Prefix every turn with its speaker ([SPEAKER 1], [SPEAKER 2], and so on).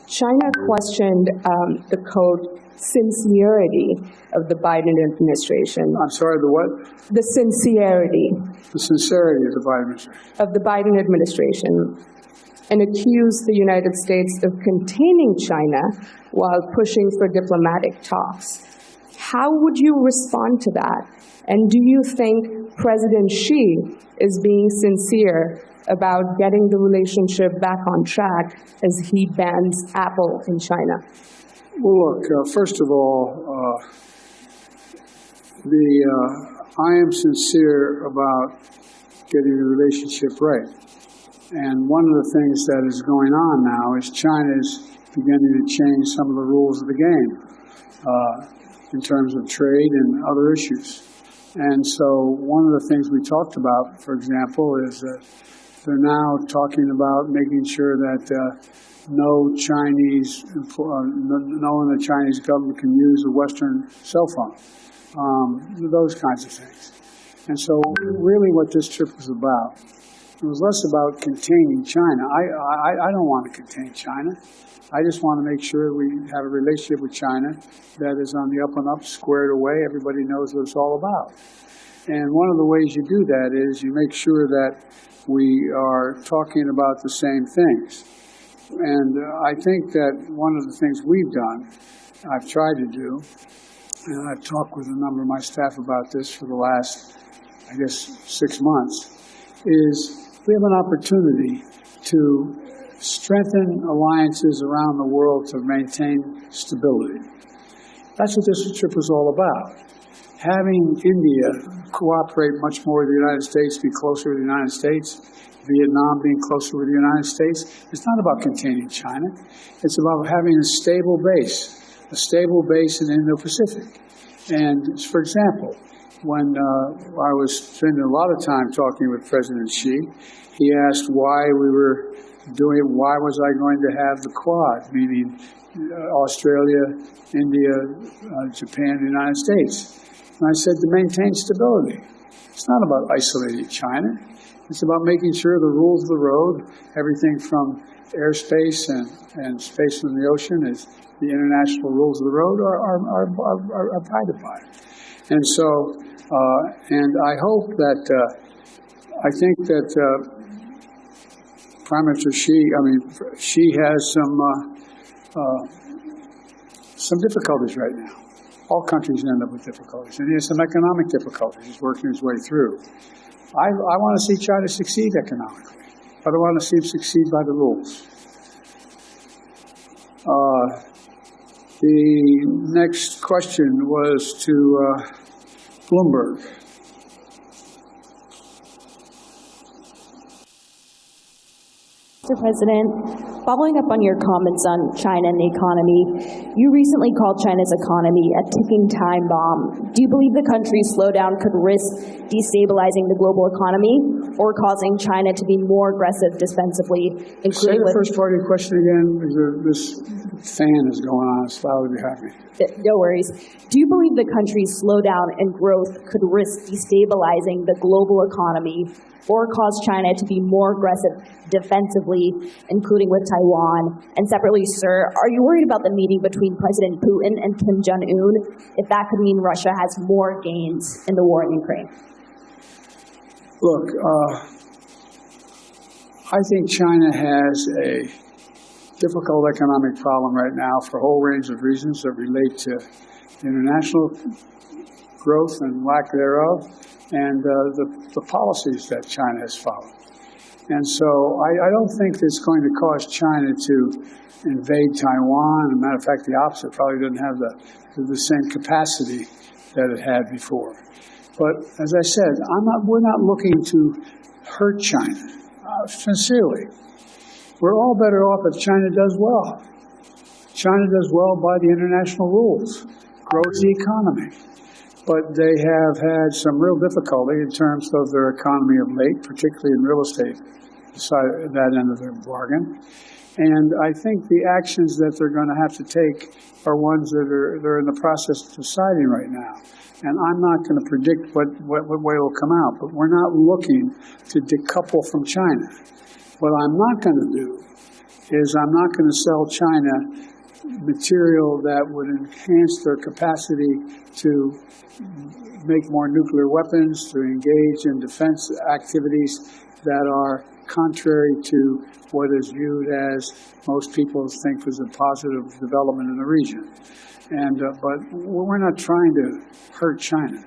[SPEAKER 1] China questioned the quote sincerity of the Biden administration.
[SPEAKER 2] I'm sorry, the what?
[SPEAKER 1] The sincerity.
[SPEAKER 2] The sincerity of the Biden administration.
[SPEAKER 1] Of the Biden administration, and accused the United States of containing China while pushing for diplomatic talks. How would you respond to that? And do you think President Xi is being sincere about getting the relationship back on track as he bans Apple in China?
[SPEAKER 2] Well, look, first of all, I am sincere about getting the relationship right. And one of the things that is going on now is China is beginning to change some of the rules of the game in terms of trade and other issues. And so one of the things we talked about, for example, is that they're now talking about making sure that no one in the Chinese government can use a Western cell phone, those kinds of things. And so really what this trip was about, it was less about containing China. I don't want to contain China. I just want to make sure we have a relationship with China that is on the up and up, squared away. Everybody knows what it's all about. And one of the ways you do that is you make sure that we are talking about the same things. And I think that one of the things we've done, I've tried to do, and I've talked with a number of my staff about this for the last, 6 months, is we have an opportunity to strengthen alliances around the world to maintain stability. That's what this trip was all about. Having India cooperate much more with the United States, be closer to the United States, Vietnam being closer with the United States, it's not about containing China. It's about having a stable base in the Indo-Pacific. And for example, when I was spending a lot of time talking with President Xi, he asked why was I going to have the Quad, meaning Australia, India, Japan, and the United States. And I said to maintain stability. It's not about isolating China. It's about making sure the rules of the road, everything from airspace and space in the ocean, is the international rules of the road are abided by. And so, and I hope that, I think that Prime Minister Xi has some difficulties right now. All countries end up with difficulties, and he has some economic difficulties he's working his way through. I want to see China succeed economically, but I want to see him succeed by the rules. The next question was to Bloomberg.
[SPEAKER 3] Mr. President, following up on your comments on China and the economy, you recently called China's economy a ticking time bomb. Do you believe the country's slowdown could risk destabilizing the global economy or causing China to be more aggressive defensively?
[SPEAKER 2] Say the first part of your question again. This fan is going on. It's loud behind me.
[SPEAKER 3] No worries. Do you believe the country's slowdown and growth could risk destabilizing the global economy or cause China to be more aggressive defensively, including with Taiwan? And separately, sir, are you worried about the meeting between President Putin and Kim Jong-un, if that could mean Russia has more gains in the war in Ukraine?
[SPEAKER 2] Look, I think China has a difficult economic problem right now for a whole range of reasons that relate to international growth and lack thereof, and the policies that China has followed. And so I don't think it's going to cause China to invade Taiwan. As a matter of fact, the opposite, probably doesn't have the same capacity that it had before. But as I said, we're not looking to hurt China, sincerely. We're all better off if China does well. China does well by the international rules, grows the economy. But they have had some real difficulty in terms of their economy of late, particularly in real estate, that end of their bargain. And I think the actions that they're going to have to take are ones that they're in the process of deciding right now. And I'm not going to predict what way will come out, but we're not looking to decouple from China. What I'm not going to do is I'm not going to sell China material that would enhance their capacity to make more nuclear weapons, to engage in defense activities that are contrary to what is viewed as most people think was a positive development in the region. But we're not trying to hurt China.